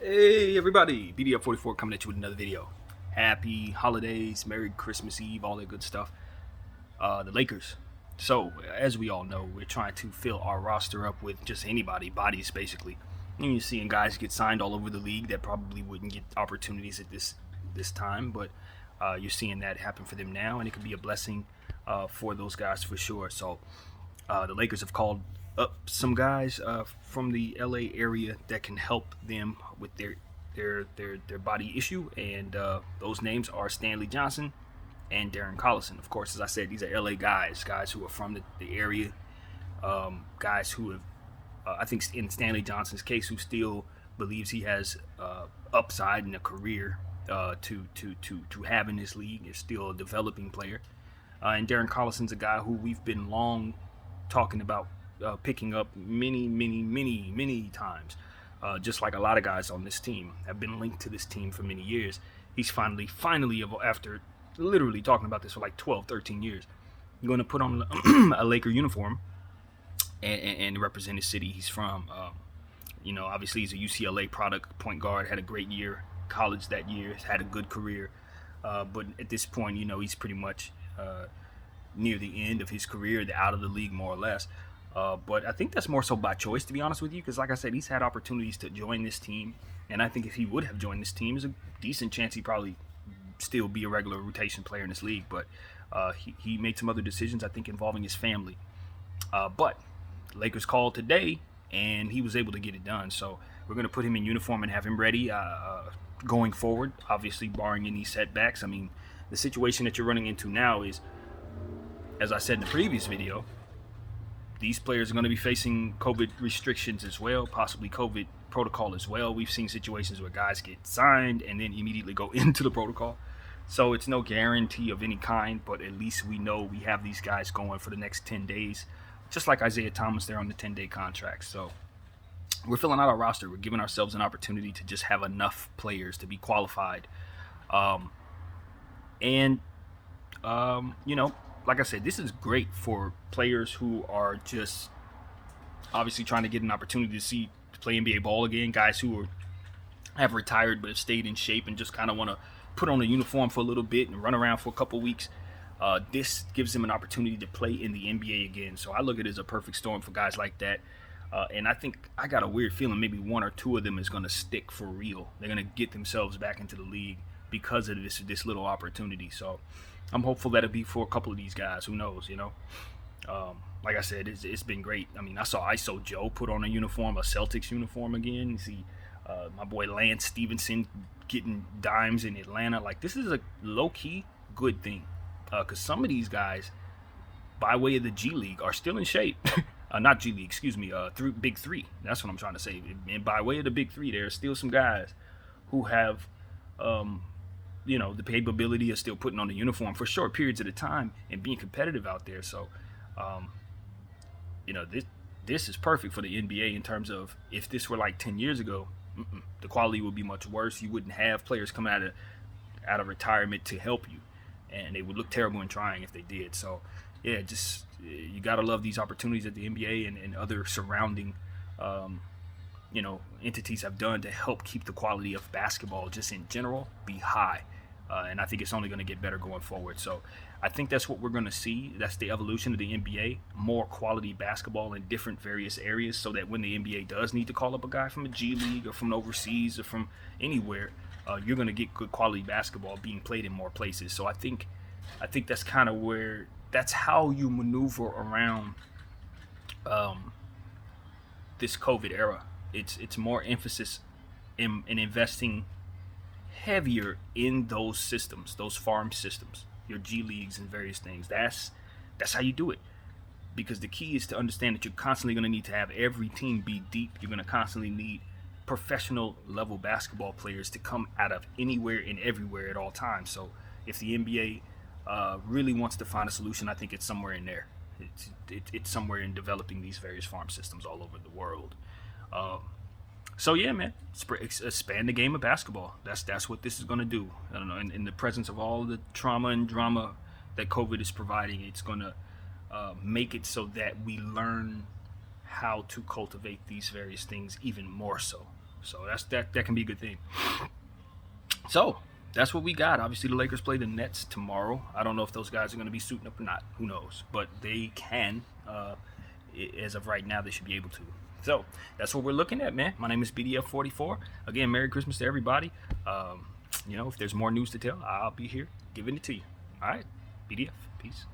Hey everybody, BDF44 coming at you with another video. Happy holidays, Merry Christmas Eve, all that good stuff. The Lakers. So, as we all know, we're trying to fill our roster up with just anybody, bodies basically. And you're seeing guys get signed all over the league that probably wouldn't get opportunities at this time, but you're seeing that happen for them now, and it could be a blessing for those guys for sure. So, the Lakers have called up some guys from the LA area that can help them with their body issue, and those names are Stanley Johnson and Darren Collison. Of course, as I said, these are LA guys who are from the area, guys who have, I think in Stanley Johnson's case, who still believes he has upside in a career to have in this league. Is still a developing player, and Darren Collison's a guy who we've been long talking about picking up many times. Just like a lot of guys on this team have been linked to this team for many years. He's finally, after literally talking about this for like 12, 13 years, going to put on a Laker uniform and represent his city he's from. Obviously he's a UCLA product, point guard, had a great year, college that year, had a good career. But at this point, he's pretty much near the end of his career, out of the league more or less. But I think that's more so by choice, to be honest with you, because like I said, he's had opportunities to join this team, and I think if he would have joined this team, there's a decent chance he'd probably still be a regular rotation player in this league. But he made some other decisions, I think, involving his family. But the Lakers called today, and he was able to get it done. So we're going to put him in uniform and have him ready going forward, obviously barring any setbacks. I mean, the situation that you're running into now is, as I said in the previous video, these players are going to be facing COVID restrictions as well, possibly COVID protocol as well. We've seen situations where guys get signed and then immediately go into the protocol. So it's no guarantee of any kind, but at least we know we have these guys going for the next 10 days, just like Isaiah Thomas, they're on the 10-day contract. So we're filling out our roster. We're giving ourselves an opportunity to just have enough players to be qualified. Like I said, this is great for players who are just obviously trying to get an opportunity to play NBA ball again. Guys who have retired but have stayed in shape and just kind of want to put on a uniform for a little bit and run around for a couple weeks. This gives them an opportunity to play in the NBA again. So I look at it as a perfect storm for guys like that. And I think I got a weird feeling maybe one or two of them is going to stick for real. They're going to get themselves back into the league because of this little opportunity. So I'm hopeful that it'll be for a couple of these guys. Who knows, Like I said, it's been great. I mean, I saw ISO Joe put on a Celtics uniform again. You see my boy Lance Stevenson getting dimes in Atlanta. Like, this is a low-key good thing. Because some of these guys, by way of the G League, are still in shape. Not G League, excuse me, through Big Three. That's what I'm trying to say. And by way of the Big Three, there are still some guys who have the capability of still putting on the uniform for short periods at a time and being competitive out there. So, this is perfect for the NBA in terms of, if this were like 10 years ago, the quality would be much worse. You wouldn't have players coming out of retirement to help you, and they would look terrible in trying if they did. So, yeah, just you got to love these opportunities that the NBA and other surrounding entities have done to help keep the quality of basketball just in general be high. And I think it's only going to get better going forward. So I think that's what we're going to see. That's the evolution of the NBA, more quality basketball in different various areas, so that when the NBA does need to call up a guy from a G League or from overseas or from anywhere, you're going to get good quality basketball being played in more places. So I think that's kind of that's how you maneuver around this COVID era. It's more emphasis in investing heavier in those systems, those farm systems, your G Leagues and various things. That's how you do it. Because the key is to understand that you're constantly going to need to have every team be deep. You're going to constantly need professional level basketball players to come out of anywhere and everywhere at all times. So if the NBA really wants to find a solution, I think it's somewhere in there. It's somewhere in developing these various farm systems all over the world. So yeah, man, expand the game of basketball. That's what this is going to do. I don't know. In the presence of all the trauma and drama that COVID is providing, it's going to make it so that we learn how to cultivate these various things even more so. So that can be a good thing. So that's what we got. Obviously, the Lakers play the Nets tomorrow. I don't know if those guys are going to be suiting up or not. Who knows? But they can. As of right now, they should be able to. So that's what we're looking at, man. My name is BDF44. Again, Merry Christmas to everybody. If there's more news to tell, I'll be here giving it to you. All right, BDF. Peace.